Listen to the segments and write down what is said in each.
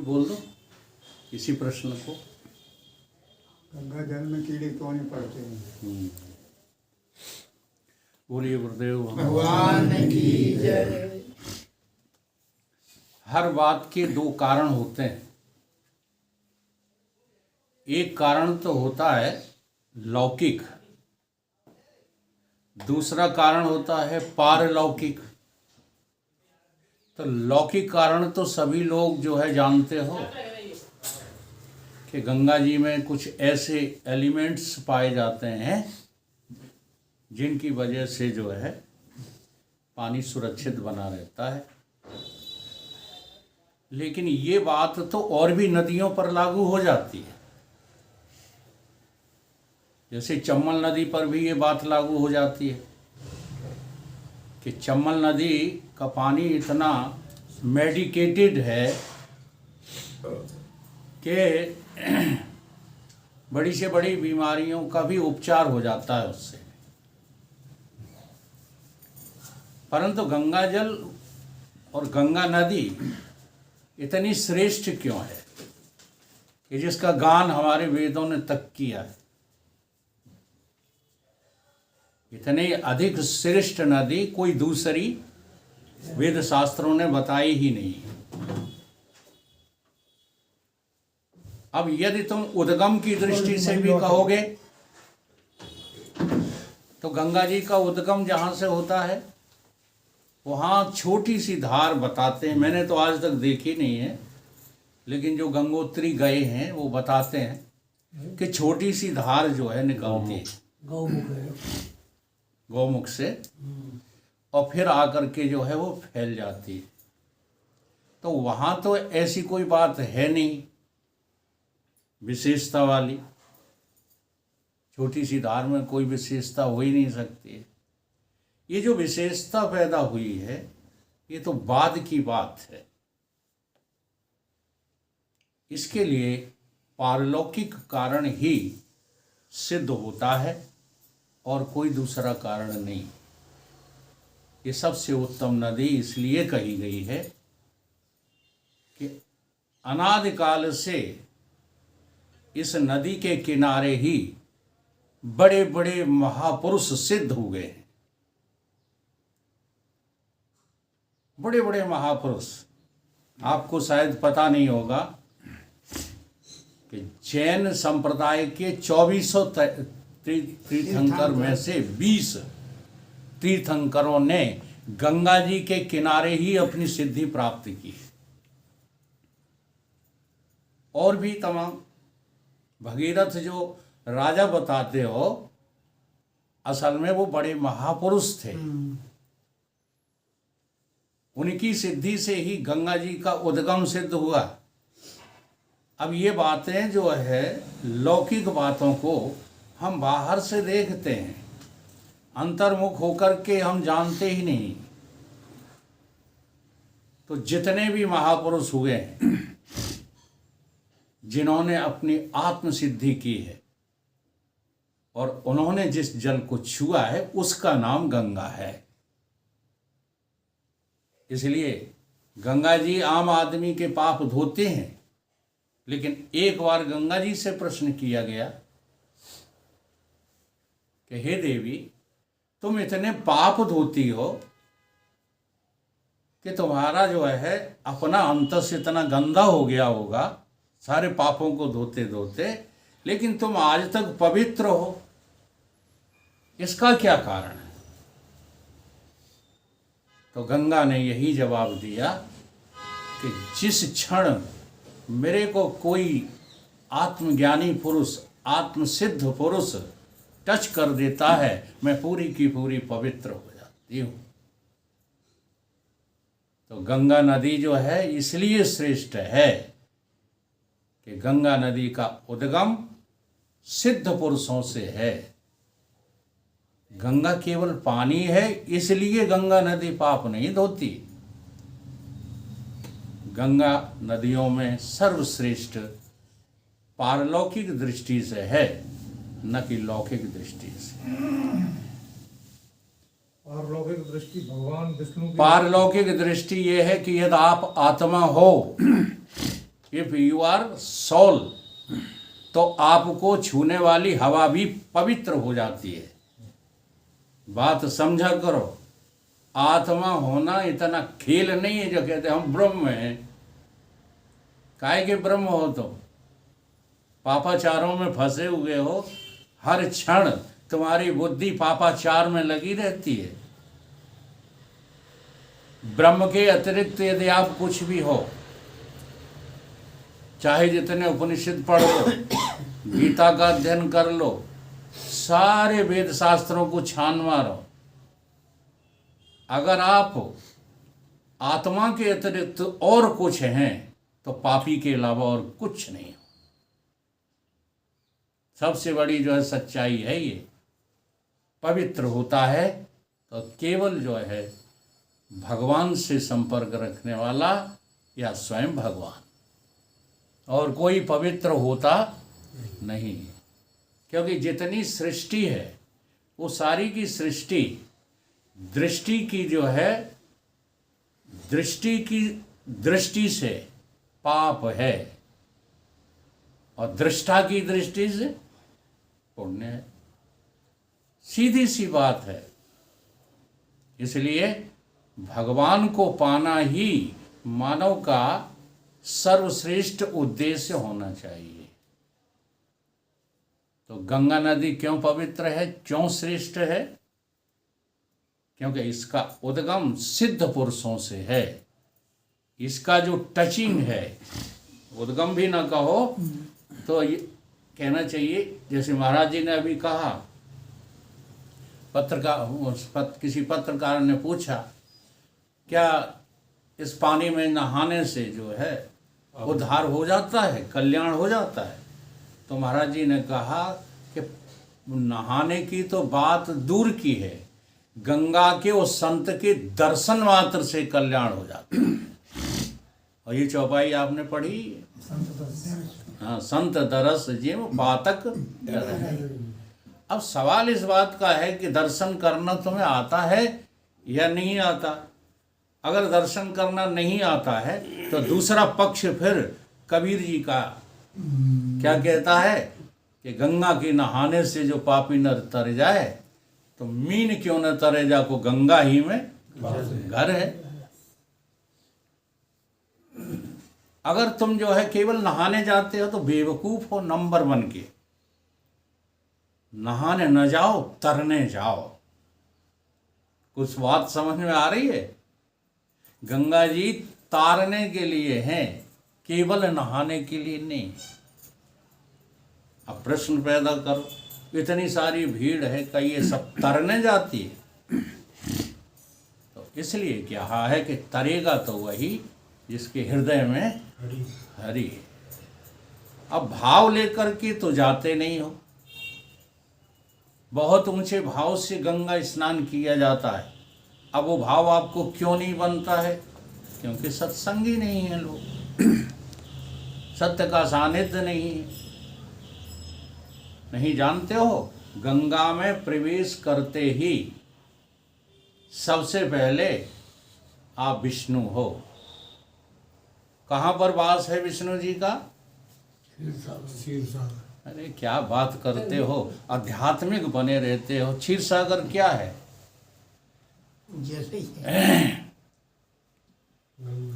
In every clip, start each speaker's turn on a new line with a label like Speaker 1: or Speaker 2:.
Speaker 1: बोल दो इसी प्रश्न को।
Speaker 2: गंगा जल में कीड़े क्यों नहीं पड़ते हैं?
Speaker 1: बोलिए गुरुदेव
Speaker 3: भगवान की जय।
Speaker 1: हर बात के दो कारण होते हैं। एक कारण तो होता है लौकिक, दूसरा कारण होता है पारलौकिक। तो लौकिक कारण तो सभी लोग जो है जानते हो कि गंगा जी में कुछ ऐसे एलिमेंट्स पाए जाते हैं जिनकी वजह से जो है पानी सुरक्षित बना रहता है। लेकिन ये बात तो और भी नदियों पर लागू हो जाती है। जैसे चंबल नदी पर भी ये बात लागू हो जाती है कि चंबल नदी का पानी इतना मेडिकेटेड है कि बड़ी से बड़ी बीमारियों का भी उपचार हो जाता है उससे। परंतु गंगा जल और गंगा नदी इतनी श्रेष्ठ क्यों है कि जिसका गान हमारे वेदों ने तक किया है। इतनी अधिक श्रेष्ठ नदी कोई दूसरी वेद शास्त्रों ने बताई ही नहीं। अब यदि तुम उद्गम की दृष्टि से भी कहोगे तो गंगा जी का उद्गम जहाँ से होता है वहाँ छोटी सी धार बताते हैं। मैंने तो आज तक देखी नहीं है, लेकिन जो गंगोत्री गए हैं वो बताते हैं कि छोटी सी धार जो है निकलती है गौमुख से और फिर आकर के जो है वो फैल जाती है। तो वहाँ तो ऐसी कोई बात है नहीं विशेषता वाली। छोटी सी धार में कोई विशेषता हो ही नहीं सकती है। ये जो विशेषता पैदा हुई है ये तो बाद की बात है। इसके लिए पारलौकिक कारण ही सिद्ध होता है और कोई दूसरा कारण नहीं। ये सबसे उत्तम नदी इसलिए कही गई है कि अनादिकाल से इस नदी के किनारे ही बड़े बड़े महापुरुष सिद्ध हुए हैं। बड़े बड़े महापुरुष, आपको शायद पता नहीं होगा कि जैन संप्रदाय के 2400 तीर्थंकर में से 20 तीर्थंकरों ने गंगा जी के किनारे ही अपनी सिद्धि प्राप्त की। और भी तमाम भगीरथ जो राजा बताते हो असल में वो बड़े महापुरुष थे। उनकी सिद्धि से ही गंगा जी का उद्गम सिद्ध हुआ। अब ये बातें जो है लौकिक बातों को हम बाहर से देखते हैं, अंतर्मुख होकर के हम जानते ही नहीं। तो जितने भी महापुरुष हुए हैं जिन्होंने अपनी आत्म सिद्धि की है और उन्होंने जिस जल को छुआ है उसका नाम गंगा है। इसलिए गंगा जी आम आदमी के पाप धोते हैं। लेकिन एक बार गंगा जी से प्रश्न किया गया कि हे देवी, तुम इतने पाप धोती हो कि तुम्हारा जो है अपना अंतस इतना गंदा हो गया होगा सारे पापों को धोते धोते, लेकिन तुम आज तक पवित्र हो, इसका क्या कारण है? तो गंगा ने यही जवाब दिया कि जिस क्षण मेरे को कोई आत्मज्ञानी पुरुष, आत्मसिद्ध पुरुष टच कर देता है मैं पूरी की पूरी पवित्र हो जाती हूँ। तो गंगा नदी जो है इसलिए श्रेष्ठ है कि गंगा नदी का उद्गम सिद्ध पुरुषों से है। गंगा केवल पानी है इसलिए गंगा नदी पाप नहीं धोती। गंगा नदियों में सर्वश्रेष्ठ पारलौकिक दृष्टि से है, न कि लौकिक दृष्टि से।
Speaker 3: पारलौकिक दृष्टि भगवान विष्णु की,
Speaker 1: पारलौकिक दृष्टि ये है कि यदि आप आत्मा हो, इफ यू आर सोल, तो आपको छूने वाली हवा भी पवित्र हो जाती है। बात समझा करो, आत्मा होना इतना खेल नहीं है जो कहते हम ब्रह्म हैं। काहे के ब्रह्म हो तुम? पापाचारों में फंसे हुए हो, हर क्षण तुम्हारी बुद्धि पापाचार में लगी रहती है। ब्रह्म के अतिरिक्त यदि आप कुछ भी हो, चाहे जितने उपनिषद पढ़ लो, गीता का अध्ययन कर लो, सारे वेद शास्त्रों को छान मारो, अगर आप आत्मा के अतिरिक्त और कुछ हैं तो पापी के अलावा और कुछ नहीं हो। सबसे बड़ी जो है सच्चाई है ये। पवित्र होता है तो केवल जो है भगवान से संपर्क रखने वाला या स्वयं भगवान, और कोई पवित्र होता नहीं। क्योंकि जितनी सृष्टि है वो सारी की सृष्टि दृष्टि की जो है, दृष्टि की दृष्टि से पाप है, और दृष्टा की दृष्टि से पुण्य है। सीधी सी बात है। इसलिए भगवान को पाना ही मानव का सर्वश्रेष्ठ उद्देश्य होना चाहिए। तो गंगा नदी क्यों पवित्र है, क्यों श्रेष्ठ है? क्योंकि इसका उद्गम सिद्ध पुरुषों से है। इसका जो टचिंग है, उद्गम भी ना कहो तो ये कहना चाहिए, जैसे महाराज जी ने अभी कहा, किसी पत्रकार ने पूछा क्या इस पानी में नहाने से जो है उद्धार हो जाता है, कल्याण हो जाता है? तो महाराज जी ने कहा कि नहाने की तो बात दूर की है, गंगा के उस संत के दर्शन मात्र से कल्याण हो जाता है। और ये चौपाई आपने पढ़ी? हाँ, संत दरस जिम पातक। अब सवाल इस बात का है कि दर्शन करना तुम्हें आता है या नहीं आता? अगर दर्शन करना नहीं आता है तो दूसरा पक्ष फिर कबीर जी का क्या कहता है कि गंगा के नहाने से जो पापी न तर जाए तो मीन क्यों न तरे जा को गंगा ही में घर है। अगर तुम जो है केवल नहाने जाते हो तो बेवकूफ हो नंबर 1 के। नहाने न जाओ, तरने जाओ। कुछ बात समझ में आ रही है? गंगा जी तारने के लिए हैं, केवल नहाने के लिए नहीं। अब प्रश्न पैदा करो, इतनी सारी भीड़ है, कहीं ये सब तरने जाती है? तो इसलिए क्या है कि तरेगा तो वही जिसके हृदय में हरि है। अब भाव लेकर के तो जाते नहीं हो। बहुत ऊंचे भाव से गंगा स्नान किया जाता है। अब वो भाव आपको क्यों नहीं बनता है? क्योंकि सत्संगी नहीं है लोग, सत्य का सानिध्य नहीं है। नहीं जानते हो, गंगा में प्रवेश करते ही सबसे पहले आप विष्णु हो। कहाँ पर वास है विष्णु जी का? अरे क्या बात करते हो, आध्यात्मिक बने रहते हो। क्षीर सागर क्या है?
Speaker 3: जैसे ही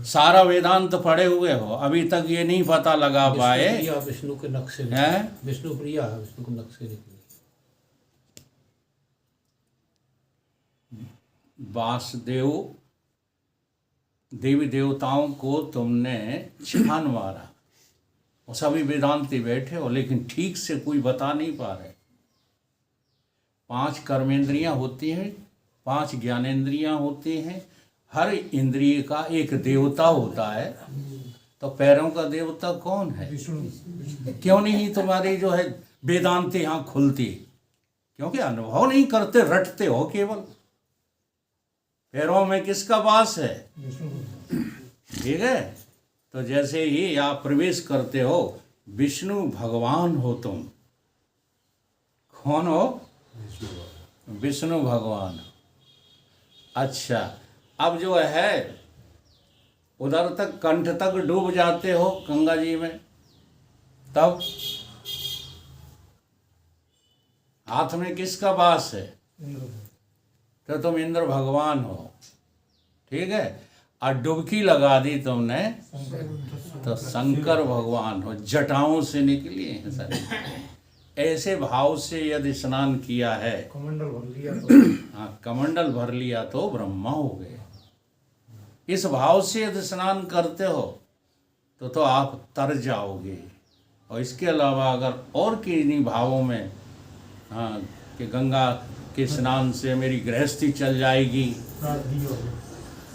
Speaker 1: सारा वेदांत पढ़े हुए हो, अभी तक ये नहीं पता लगा पाए
Speaker 3: विष्णु के नक्शे
Speaker 1: हैं?
Speaker 3: विष्णु प्रिया है, विष्णु के नक्शे निकले।
Speaker 1: वासुदेव देवी देवताओं को तुमने छान मारा। और सभी वेदांती बैठे हो, लेकिन ठीक से कोई बता नहीं पा रहे। 5 कर्मेंद्रियां होती हैं, 5 ज्ञानेंद्रियां होती हैं। हर इंद्रिय का एक देवता होता है। तो पैरों का देवता कौन है? क्यों नहीं तुम्हारी जो है वेदांती यहाँ खुलती? क्योंकि अनुभव नहीं करते, रटते हो केवल। पैरों में किसका वास है? ठीक है। तो जैसे ही आप प्रवेश करते हो, विष्णु भगवान हो तुम। कौन हो? विष्णु भगवान। अच्छा, अब जो है उधर तक कंठ तक डूब जाते हो गंगा जी में, तब हाथ में किसका वास है? तो तुम इंद्र भगवान हो, ठीक है। और डुबकी लगा दी तुमने तो शंकर भगवान हो, जटाओं से निकली हैं सर। ऐसे भाव से यदि स्नान किया है,
Speaker 3: कमंडल भर लिया तो
Speaker 1: हाँ, कमंडल भर लिया तो ब्रह्मा हो गए। इस भाव से यदि स्नान करते हो तो आप तर जाओगे। और इसके अलावा अगर और किन्हीं भावों में, हाँ, कि गंगा के स्नान से मेरी गृहस्थी चल जाएगी,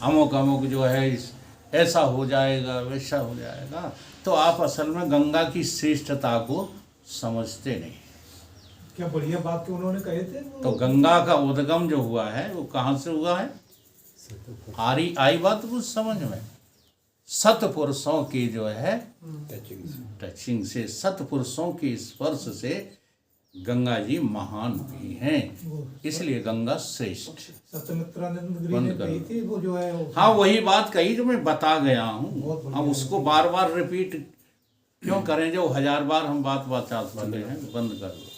Speaker 1: अमुक अमुक जो है ऐसा हो जाएगा, वैसा हो जाएगा, तो आप असल में गंगा की श्रेष्ठता को समझते नहीं।
Speaker 4: क्या बढ़िया बात तो उन्होंने कहे थे वो।
Speaker 1: तो गंगा का उद्गम जो हुआ है वो कहाँ से हुआ है? आई बात कुछ समझ में? सतपुरुषों की जो है टचिंग से, सतपुरुषों के स्पर्श से गंगा जी महान हुई हैं, इसलिए गंगा श्रेष्ठ।
Speaker 4: सत्यमित्रानंद गिरी
Speaker 1: बंद
Speaker 4: ने
Speaker 1: करो।
Speaker 4: कही थी वो जो है वो।
Speaker 1: हाँ, वही बात कही जो मैं बता गया हूँ।
Speaker 4: बहुत बढ़िया।
Speaker 1: अब उसको बार बार रिपीट क्यों करें, जो 1000 बार हम बात बता चुके हैं। बंद कर दो।